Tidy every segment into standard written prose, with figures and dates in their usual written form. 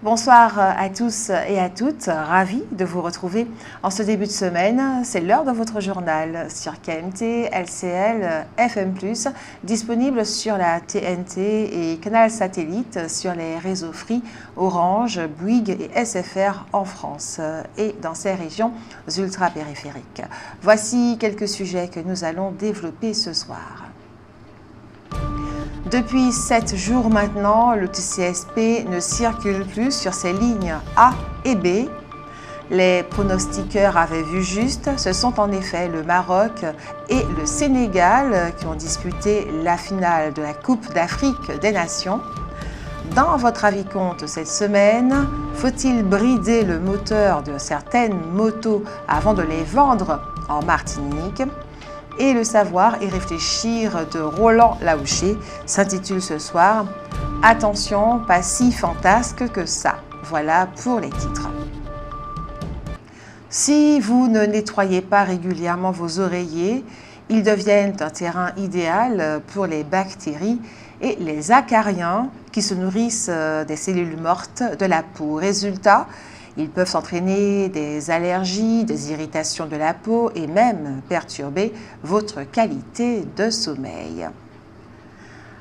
Bonsoir à tous et à toutes, ravi de vous retrouver en ce début de semaine. C'est l'heure de votre journal sur KMT, LCL, FM+, disponible sur la TNT et canal satellite sur les réseaux Free, Orange, Bouygues et SFR en France et dans ces régions ultra-périphériques. Voici quelques sujets que nous allons développer ce soir. Depuis 7 jours maintenant, le TCSP ne circule plus sur ses lignes A et B. Les pronostiqueurs avaient vu juste, ce sont en effet le Maroc et le Sénégal qui ont disputé la finale de la Coupe d'Afrique des Nations. Dans votre avis-compte cette semaine, faut-il brider le moteur de certaines motos avant de les vendre en Martinique ? Et le savoir et réfléchir de Roland Laouché s'intitule ce soir « Attention, pas si fantasque que ça ». Voilà pour les titres. Si vous ne nettoyez pas régulièrement vos oreillers, ils deviennent un terrain idéal pour les bactéries et les acariens qui se nourrissent des cellules mortes de la peau. Résultat, ils peuvent entraîner des allergies, des irritations de la peau et même perturber votre qualité de sommeil.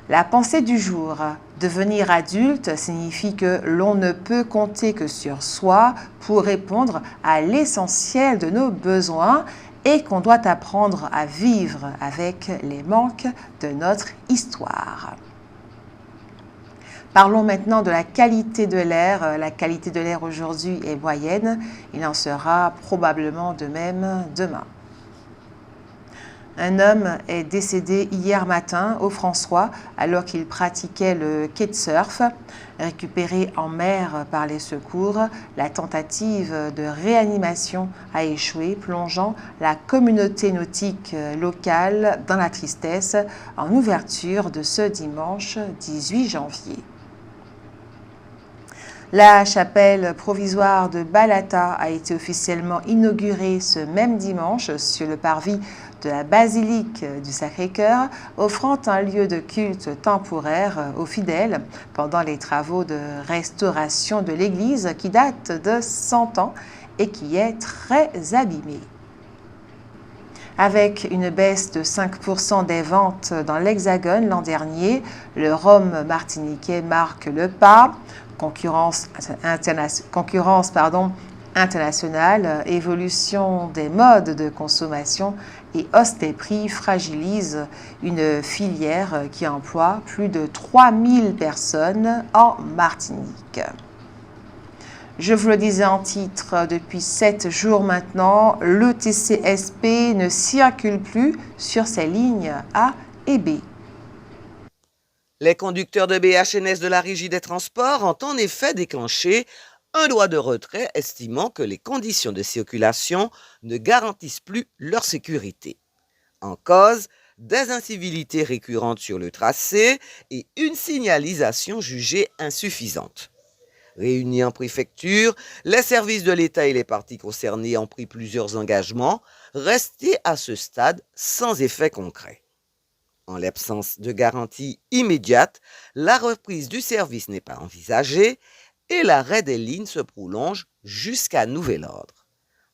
La pensée du jour. Devenir adulte signifie que l'on ne peut compter que sur soi pour répondre à l'essentiel de nos besoins et qu'on doit apprendre à vivre avec les manques de notre histoire. Parlons maintenant de la qualité de l'air. La qualité de l'air aujourd'hui est moyenne. Il en sera probablement de même demain. Un homme est décédé hier matin au François alors qu'il pratiquait le kitesurf. Récupéré en mer par les secours, la tentative de réanimation a échoué, plongeant la communauté nautique locale dans la tristesse en ouverture de ce dimanche 18 janvier. La chapelle provisoire de Balata a été officiellement inaugurée ce même dimanche sur le parvis de la basilique du Sacré-Cœur, offrant un lieu de culte temporaire aux fidèles pendant les travaux de restauration de l'église qui date de 100 ans et qui est très abîmée. Avec une baisse de 5% des ventes dans l'Hexagone l'an dernier, le rhum martiniquais marque le pas. Concurrence internationale, évolution des modes de consommation et hausse des prix fragilisent une filière qui emploie plus de 3000 personnes en Martinique. Je vous le disais en titre, depuis 7 jours maintenant, le TCSP ne circule plus sur ses lignes A et B. Les conducteurs de BHNS de la Régie des Transports ont en effet déclenché un droit de retrait estimant que les conditions de circulation ne garantissent plus leur sécurité. En cause, des incivilités récurrentes sur le tracé et une signalisation jugée insuffisante. Réunis en préfecture, les services de l'État et les parties concernées ont pris plusieurs engagements, restés à ce stade sans effet concret. En l'absence de garantie immédiate, la reprise du service n'est pas envisagée et l'arrêt des lignes se prolonge jusqu'à nouvel ordre.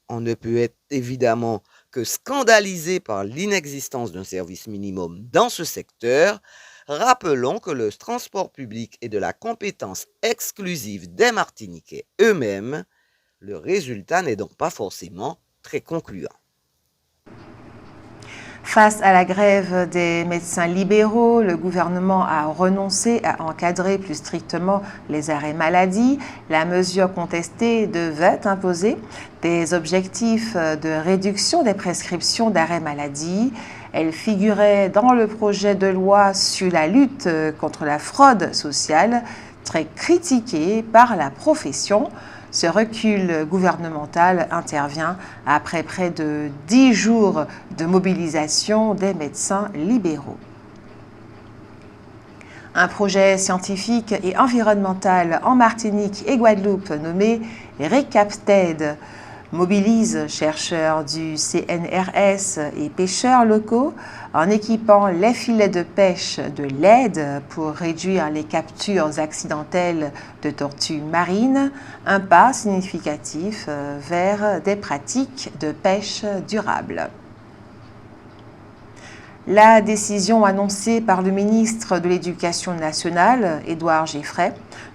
On ne peut être évidemment que scandalisé par l'inexistence d'un service minimum dans ce secteur. Rappelons que le transport public est de la compétence exclusive des Martiniquais eux-mêmes. Le résultat n'est donc pas forcément très concluant. Face à la grève des médecins libéraux, le gouvernement a renoncé à encadrer plus strictement les arrêts maladie. La mesure contestée devait imposer des objectifs de réduction des prescriptions d'arrêt maladie. Elle figurait dans le projet de loi sur la lutte contre la fraude sociale, très critiqué par la profession. Ce recul gouvernemental intervient après près de 10 jours de mobilisation des médecins libéraux. Un projet scientifique et environnemental en Martinique et Guadeloupe nommé RECAPTED mobilise chercheurs du CNRS et pêcheurs locaux en équipant les filets de pêche de LED pour réduire les captures accidentelles de tortues marines, un pas significatif vers des pratiques de pêche durables. La décision annoncée par le ministre de l'Éducation nationale, Édouard Geffray,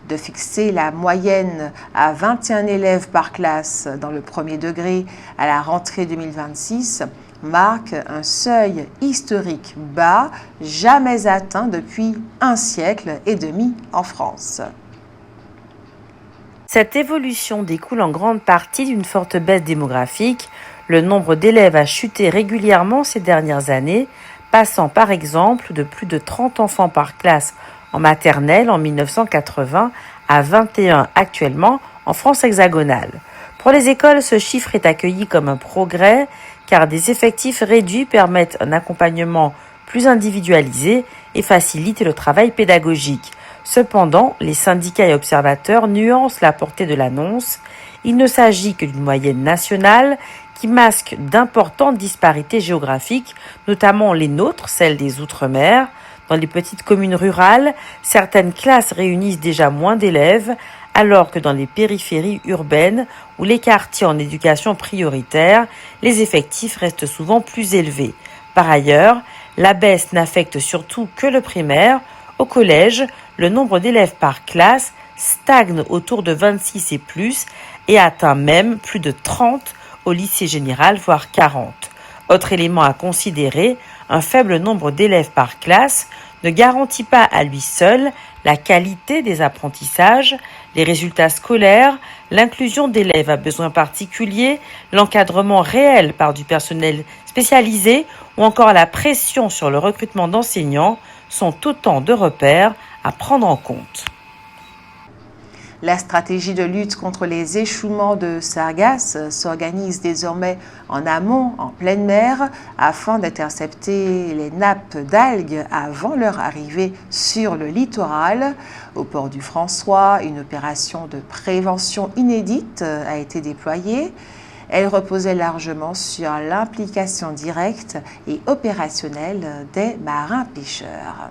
de fixer la moyenne à 21 élèves par classe dans le premier degré à la rentrée 2026 marque un seuil historique bas jamais atteint depuis un siècle et demi en France. Cette évolution découle en grande partie d'une forte baisse démographique. Le nombre d'élèves a chuté régulièrement ces dernières années, passant par exemple de plus de 30 enfants par classe en maternelle en 1980 à 21 actuellement en France hexagonale. Pour les écoles, ce chiffre est accueilli comme un progrès car des effectifs réduits permettent un accompagnement plus individualisé et facilitent le travail pédagogique. Cependant, les syndicats et observateurs nuancent la portée de l'annonce. Il ne s'agit que d'une moyenne nationale qui masque d'importantes disparités géographiques, notamment les nôtres, celles des Outre-mer. Dans les petites communes rurales, certaines classes réunissent déjà moins d'élèves, alors que dans les périphéries urbaines ou les quartiers en éducation prioritaire, les effectifs restent souvent plus élevés. Par ailleurs, la baisse n'affecte surtout que le primaire. Au collège, le nombre d'élèves par classe stagne autour de 26 et plus et atteint même plus de 30 au lycée général, voire 40. Autre élément à considérer, un faible nombre d'élèves par classe ne garantit pas à lui seul la qualité des apprentissages, les résultats scolaires, l'inclusion d'élèves à besoins particuliers, l'encadrement réel par du personnel spécialisé ou encore la pression sur le recrutement d'enseignants sont autant de repères à prendre en compte. La stratégie de lutte contre les échouements de sargasses s'organise désormais en amont, en pleine mer, afin d'intercepter les nappes d'algues avant leur arrivée sur le littoral. Au port du François, une opération de prévention inédite a été déployée. Elle reposait largement sur l'implication directe et opérationnelle des marins-pêcheurs.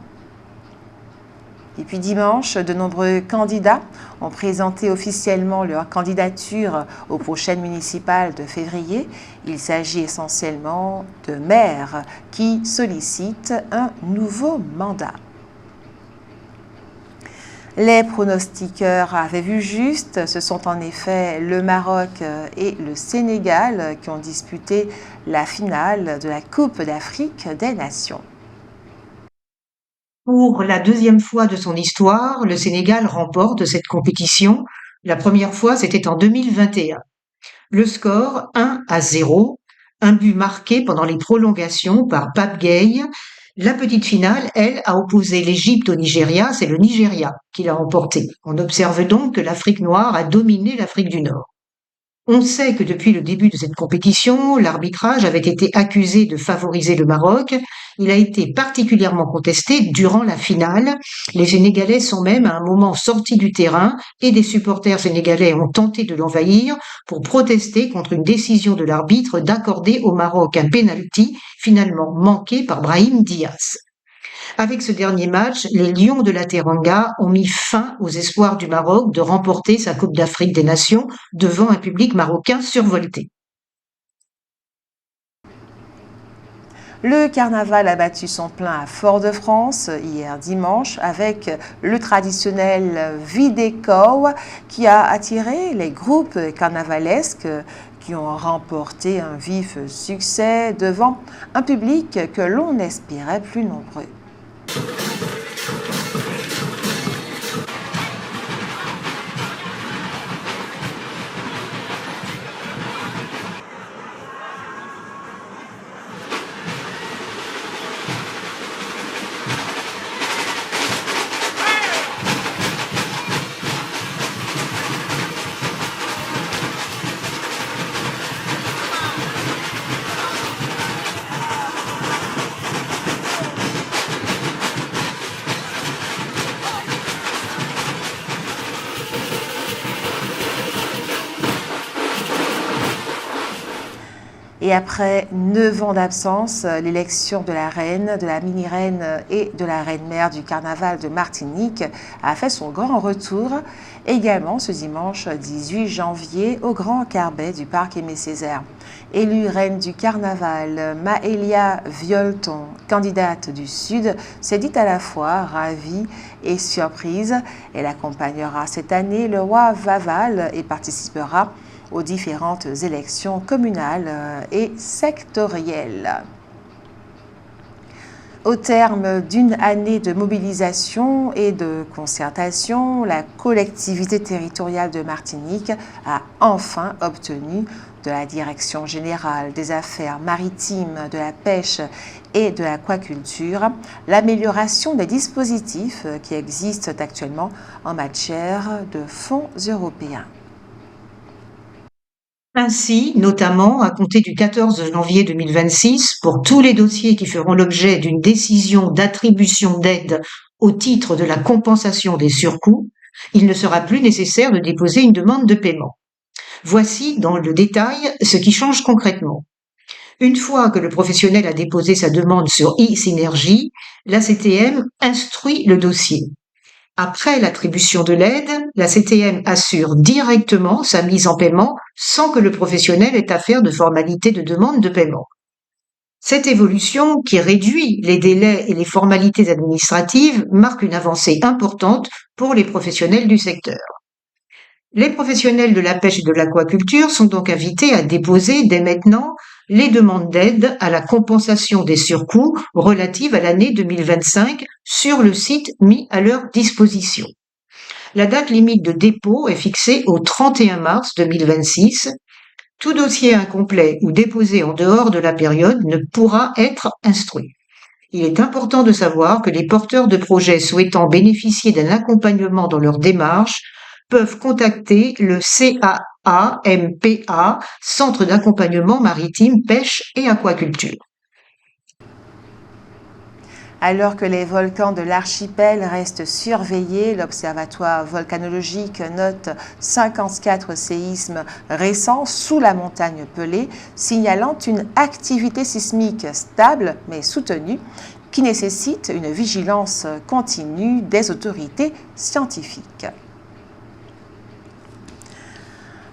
Et puis dimanche, de nombreux candidats ont présenté officiellement leur candidature aux prochaines municipales de février. Il s'agit essentiellement de maires qui sollicitent un nouveau mandat. Les pronostiqueurs avaient vu juste, ce sont en effet le Maroc et le Sénégal qui ont disputé la finale de la Coupe d'Afrique des Nations. Pour la deuxième fois de son histoire, le Sénégal remporte cette compétition. La première fois, c'était en 2021. Le score 1-0, un but marqué pendant les prolongations par Pape Gueye. La petite finale, elle, a opposé l'Égypte au Nigeria, c'est le Nigeria qui l'a remporté. On observe donc que l'Afrique noire a dominé l'Afrique du Nord. On sait que depuis le début de cette compétition, l'arbitrage avait été accusé de favoriser le Maroc. Il a été particulièrement contesté durant la finale. Les Sénégalais sont même à un moment sortis du terrain et des supporters sénégalais ont tenté de l'envahir pour protester contre une décision de l'arbitre d'accorder au Maroc un penalty finalement manqué par Brahim Diaz. Avec ce dernier match, les Lions de la Teranga ont mis fin aux espoirs du Maroc de remporter sa Coupe d'Afrique des Nations devant un public marocain survolté. Le carnaval a battu son plein à Fort-de-France hier dimanche avec le traditionnel Vidéco qui a attiré les groupes carnavalesques qui ont remporté un vif succès devant un public que l'on espérait plus nombreux. Et après 9 ans d'absence, l'élection de la reine, de la mini-reine et de la reine-mère du carnaval de Martinique a fait son grand retour, également ce dimanche 18 janvier au Grand Carbet du Parc Aimé-Césaire. Élue reine du carnaval, Maëlia Violton, candidate du Sud, s'est dite à la fois ravie et surprise. Elle accompagnera cette année le roi Vaval et participera aux différentes élections communales et sectorielles. Au terme d'une année de mobilisation et de concertation, la collectivité territoriale de Martinique a enfin obtenu de la Direction générale des affaires maritimes, de la pêche et de l'aquaculture l'amélioration des dispositifs qui existent actuellement en matière de fonds européens. Ainsi, notamment, à compter du 14 janvier 2026, pour tous les dossiers qui feront l'objet d'une décision d'attribution d'aide au titre de la compensation des surcoûts, il ne sera plus nécessaire de déposer une demande de paiement. Voici dans le détail ce qui change concrètement. Une fois que le professionnel a déposé sa demande sur e-Synergie, la CTM instruit le dossier. Après l'attribution de l'aide, la CTM assure directement sa mise en paiement sans que le professionnel ait à faire de formalité de demande de paiement. Cette évolution, qui réduit les délais et les formalités administratives, marque une avancée importante pour les professionnels du secteur. Les professionnels de la pêche et de l'aquaculture sont donc invités à déposer dès maintenant les demandes d'aide à la compensation des surcoûts relatives à l'année 2025 sur le site mis à leur disposition. La date limite de dépôt est fixée au 31 mars 2026. Tout dossier incomplet ou déposé en dehors de la période ne pourra être instruit. Il est important de savoir que les porteurs de projets souhaitant bénéficier d'un accompagnement dans leur démarche peuvent contacter le CAAMPA, Centre d'accompagnement maritime, pêche et aquaculture. Alors que les volcans de l'archipel restent surveillés, l'Observatoire volcanologique note 54 séismes récents sous la montagne Pelée, signalant une activité sismique stable mais soutenue qui nécessite une vigilance continue des autorités scientifiques.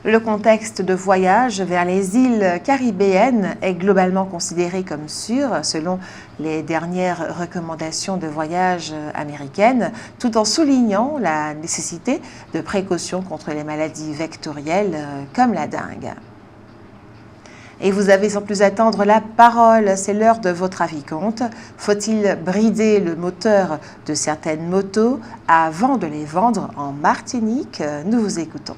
Le contexte de voyage vers les îles caribéennes est globalement considéré comme sûr selon les dernières recommandations de voyage américaines, tout en soulignant la nécessité de précautions contre les maladies vectorielles comme la dengue. Et vous avez sans plus attendre la parole, c'est l'heure de votre avis compte. Faut-il brider le moteur de certaines motos avant de les vendre en Martinique? Nous vous écoutons.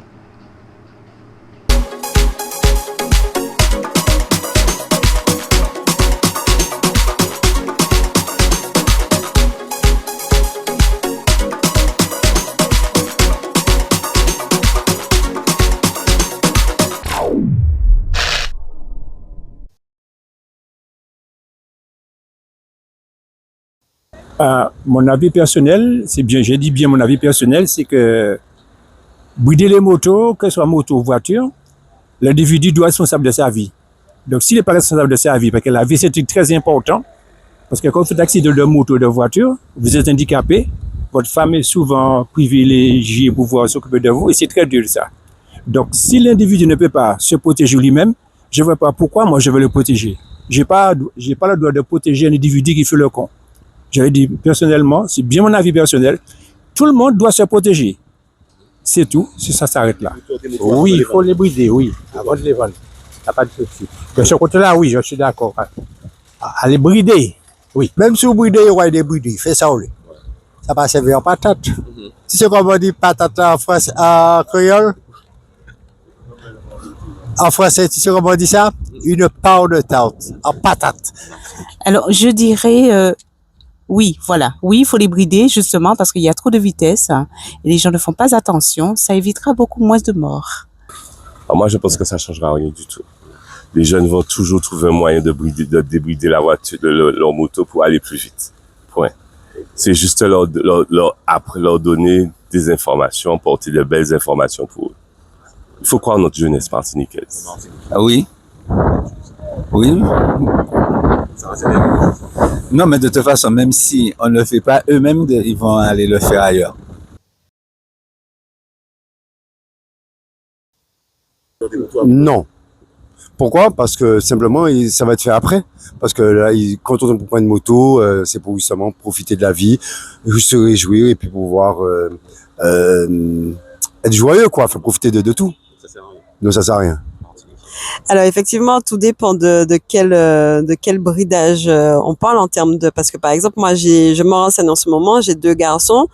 Mon avis personnel, c'est bien, j'ai dit bien mon avis personnel, c'est que brider les motos, que ce soit moto ou voiture, l'individu doit être responsable de sa vie. Donc s'il n'est pas responsable de sa vie, parce que la vie c'est très important, parce que quand vous faites accident de moto ou de voiture, vous êtes handicapé, votre femme est souvent privilégiée pour pouvoir s'occuper de vous, et c'est très dur ça. Donc si l'individu ne peut pas se protéger lui-même, je ne vois pas pourquoi moi je vais le protéger. J'ai pas le droit de protéger un individu qui fait le con. J'avais dit personnellement, c'est bien mon avis personnel, tout le monde doit se protéger. C'est tout, si ça s'arrête là. Oui, il faut les brider, oui, avant de les vendre. Il n'y a pas de souci. De ce côté-là, oui, je suis d'accord. À les brider, oui. Même si vous bridez, il y a des bridés, faites ça, oui. Ça va servir en patate. Si c'est comme on dit patate en français, en créole, en français, tu sais comment on dit ça? Une part de tarte, en patate. Alors, je dirais... oui, voilà. Oui, il faut les brider justement parce qu'il y a trop de vitesse et les gens ne font pas attention. Ça évitera beaucoup moins de morts. Alors moi, je pense que ça ne changera rien du tout. Les jeunes vont toujours trouver un moyen de débrider la voiture, leur moto pour aller plus vite. Point. C'est juste après leur donner des informations, porter de belles informations pour eux. Il faut croire en notre jeunesse martiniquaise. Ah oui. Oui. Non, mais de toute façon, même si on ne le fait pas, eux-mêmes, ils vont aller le faire ailleurs. Non. Pourquoi? Parce que simplement, ça va être fait après. Parce que là, quand on prend une moto, c'est pour justement profiter de la vie, se réjouir et puis pouvoir être joyeux, quoi. Enfin, profiter de tout. Non, ça sert à rien. Alors effectivement, tout dépend de quel bridage on parle en termes de, parce que par exemple moi je me renseigne en ce moment, j'ai 2 garçons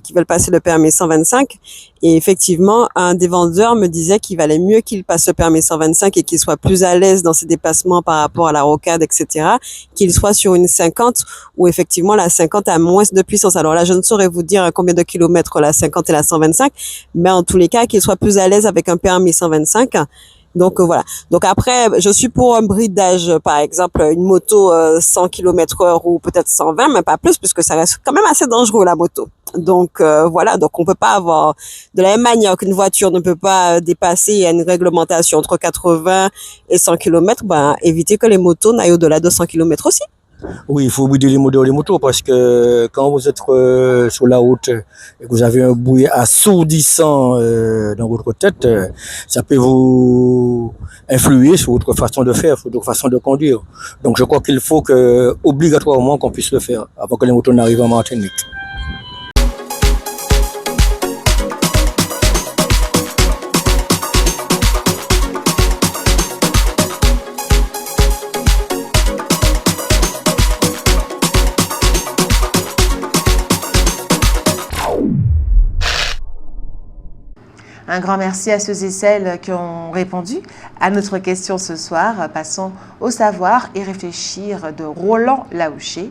qui veulent passer le permis 125 et effectivement un des vendeurs me disait qu'il valait mieux qu'il passe le permis 125 et qu'il soit plus à l'aise dans ses déplacements par rapport à la rocade, etc., qu'il soit sur une 50 où effectivement la 50 a moins de puissance. Alors là je ne saurais vous dire combien de kilomètres la 50 et la 125, mais en tous les cas qu'il soit plus à l'aise avec un permis 125. Donc voilà. Donc après, je suis pour un bridage, par exemple, une moto 100 km/h ou peut-être 120, mais pas plus, puisque ça reste quand même assez dangereux la moto. Donc voilà. Donc on peut pas avoir de la même manière qu'une voiture ne peut pas dépasser une réglementation entre 80 et 100 km. Ben éviter que les motos n'aillent au-delà de 100 km aussi. Oui, il faut brider les motos parce que quand vous êtes sur la route et que vous avez un bruit assourdissant dans votre tête, ça peut vous influer sur votre façon de faire, sur votre façon de conduire. Donc je crois qu'il faut obligatoirement qu'on puisse le faire avant que les motos n'arrivent en Martinique. Un grand merci à ceux et celles qui ont répondu à notre question ce soir. Passons au savoir et réfléchir de Roland Laouché.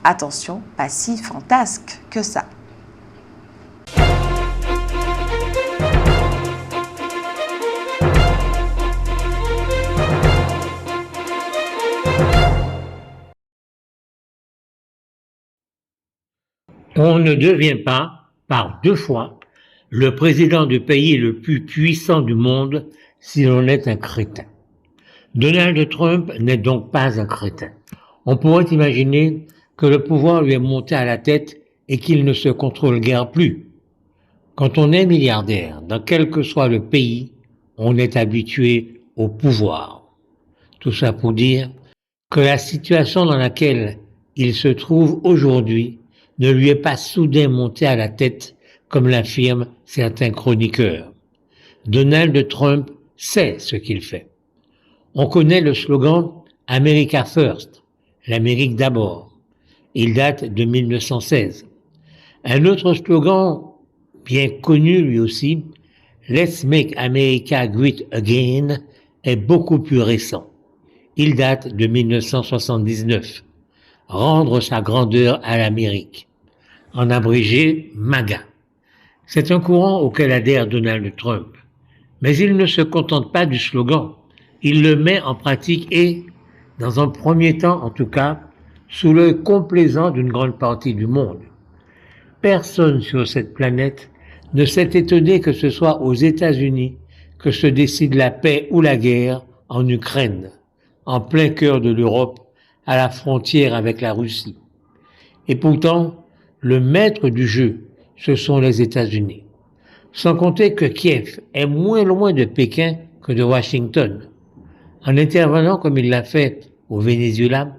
Attention, pas si fantasque que ça. On ne devient pas, par 2 fois, le président du pays le plus puissant du monde si l'on est un crétin. Donald Trump n'est donc pas un crétin. On pourrait imaginer que le pouvoir lui est monté à la tête et qu'il ne se contrôle guère plus. Quand on est milliardaire, dans quel que soit le pays, on est habitué au pouvoir. Tout ça pour dire que la situation dans laquelle il se trouve aujourd'hui ne lui est pas soudain montée à la tête, comme l'affirment certains chroniqueurs. Donald Trump sait ce qu'il fait. On connaît le slogan « America First », l'Amérique d'abord. Il date de 1916. Un autre slogan, bien connu lui aussi, « Let's make America great again », est beaucoup plus récent. Il date de 1979. Rendre sa grandeur à l'Amérique. En abrégé, MAGA. C'est un courant auquel adhère Donald Trump. Mais il ne se contente pas du slogan. Il le met en pratique et, dans un premier temps en tout cas, sous l'œil complaisant d'une grande partie du monde. Personne sur cette planète ne s'est étonné que ce soit aux États-Unis que se décide la paix ou la guerre en Ukraine, en plein cœur de l'Europe, à la frontière avec la Russie. Et pourtant, le maître du jeu, ce sont les États-Unis. Sans compter que Kiev est moins loin de Pékin que de Washington. En intervenant comme il l'a fait au Venezuela,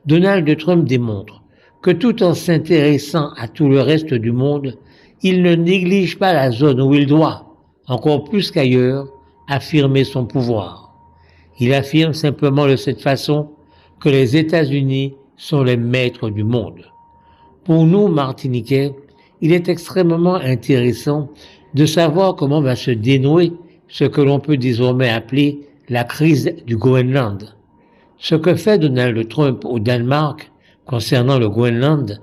Donald Trump démontre que tout en s'intéressant à tout le reste du monde, il ne néglige pas la zone où il doit, encore plus qu'ailleurs, affirmer son pouvoir. Il affirme simplement de cette façon que les États-Unis sont les maîtres du monde. Pour nous, Martiniquais, il est extrêmement intéressant de savoir comment va se dénouer ce que l'on peut désormais appeler la crise du Groenland. Ce que fait Donald Trump au Danemark concernant le Groenland,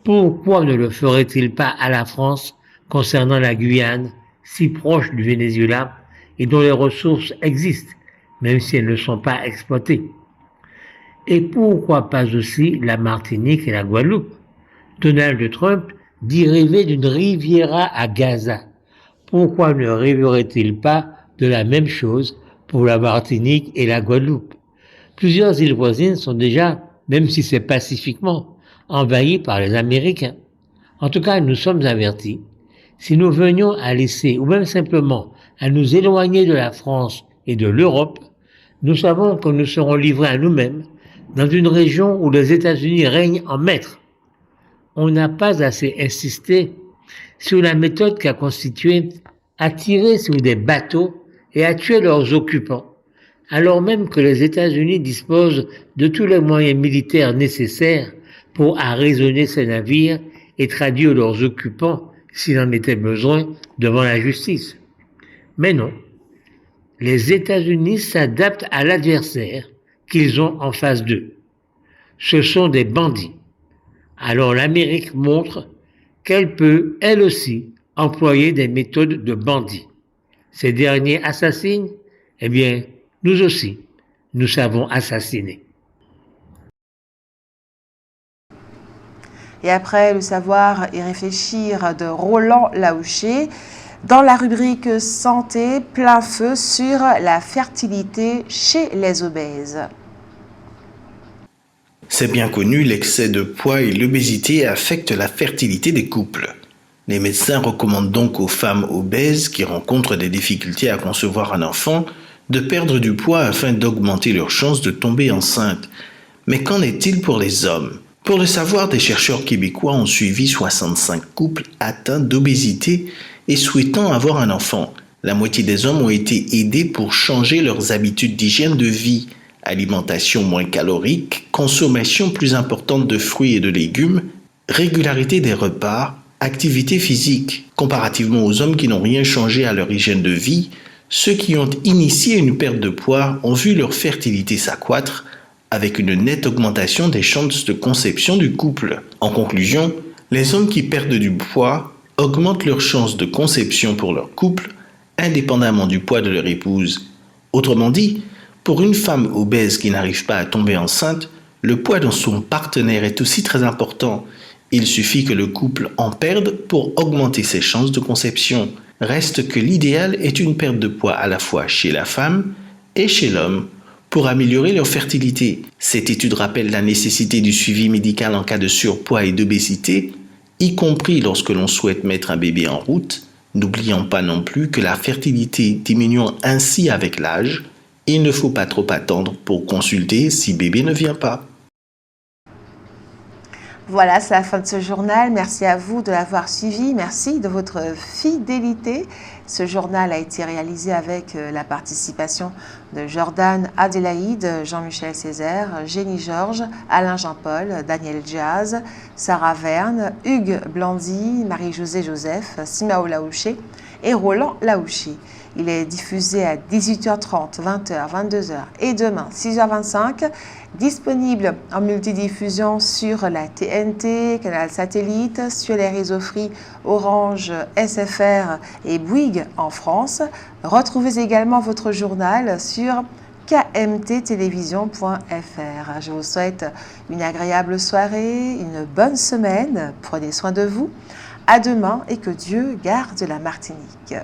pourquoi ne le ferait-il pas à la France concernant la Guyane, si proche du Venezuela et dont les ressources existent, même si elles ne sont pas exploitées? Et pourquoi pas aussi la Martinique et la Guadeloupe? Donald Trump dit rêver d'une Riviera à Gaza. Pourquoi ne rêverait-il pas de la même chose pour la Martinique et la Guadeloupe? Plusieurs îles voisines sont déjà, même si c'est pacifiquement, envahies par les Américains. En tout cas, nous sommes avertis. Si nous venions à laisser, ou même simplement à nous éloigner de la France et de l'Europe, nous savons que nous serons livrés à nous-mêmes dans une région où les États-Unis règnent en maître. On n'a pas assez insisté sur la méthode qui a consisté à tirer sur des bateaux et à tuer leurs occupants, alors même que les États-Unis disposent de tous les moyens militaires nécessaires pour arraisonner ces navires et traduire leurs occupants, s'il en était besoin, devant la justice. Mais non, les États-Unis s'adaptent à l'adversaire qu'ils ont en face d'eux. Ce sont des bandits. Alors l'Amérique montre qu'elle peut, elle aussi, employer des méthodes de bandits. Ces derniers assassinent, eh bien, nous aussi, nous savons assassiner. Et après le savoir et réfléchir de Roland Laouché, dans la rubrique santé, plein feu sur la fertilité chez les obèses. C'est bien connu, l'excès de poids et l'obésité affectent la fertilité des couples. Les médecins recommandent donc aux femmes obèses qui rencontrent des difficultés à concevoir un enfant de perdre du poids afin d'augmenter leurs chances de tomber enceinte. Mais qu'en est-il pour les hommes ? Pour le savoir, des chercheurs québécois ont suivi 65 couples atteints d'obésité et souhaitant avoir un enfant. La moitié des hommes ont été aidés pour changer leurs habitudes d'hygiène de vie. Alimentation moins calorique, consommation plus importante de fruits et de légumes, régularité des repas, activité physique. Comparativement aux hommes qui n'ont rien changé à leur hygiène de vie, ceux qui ont initié une perte de poids ont vu leur fertilité s'accroître avec une nette augmentation des chances de conception du couple. En conclusion, les hommes qui perdent du poids augmentent leurs chances de conception pour leur couple, indépendamment du poids de leur épouse. Autrement dit, pour une femme obèse qui n'arrive pas à tomber enceinte, le poids de son partenaire est aussi très important. Il suffit que le couple en perde pour augmenter ses chances de conception. Reste que l'idéal est une perte de poids à la fois chez la femme et chez l'homme pour améliorer leur fertilité. Cette étude rappelle la nécessité du suivi médical en cas de surpoids et d'obésité, y compris lorsque l'on souhaite mettre un bébé en route. N'oublions pas non plus que la fertilité diminuant ainsi avec l'âge, il ne faut pas trop attendre pour consulter si bébé ne vient pas. Voilà, c'est la fin de ce journal. Merci à vous de l'avoir suivi. Merci de votre fidélité. Ce journal a été réalisé avec la participation de Jordan Adélaïde, Jean-Michel Césaire, Jenny Georges, Alain Jean-Paul, Daniel Jazz, Sarah Verne, Hugues Blandy, Marie-Josée Joseph, Simao Laouché et Roland Laouché. Il est diffusé à 18h30, 20h, 22h et demain 6h25. Disponible en multidiffusion sur la TNT, canal satellite, sur les réseaux Free, Orange, SFR et Bouygues en France. Retrouvez également votre journal sur kmttelevision.fr. Je vous souhaite une agréable soirée, une bonne semaine. Prenez soin de vous. À demain et que Dieu garde la Martinique.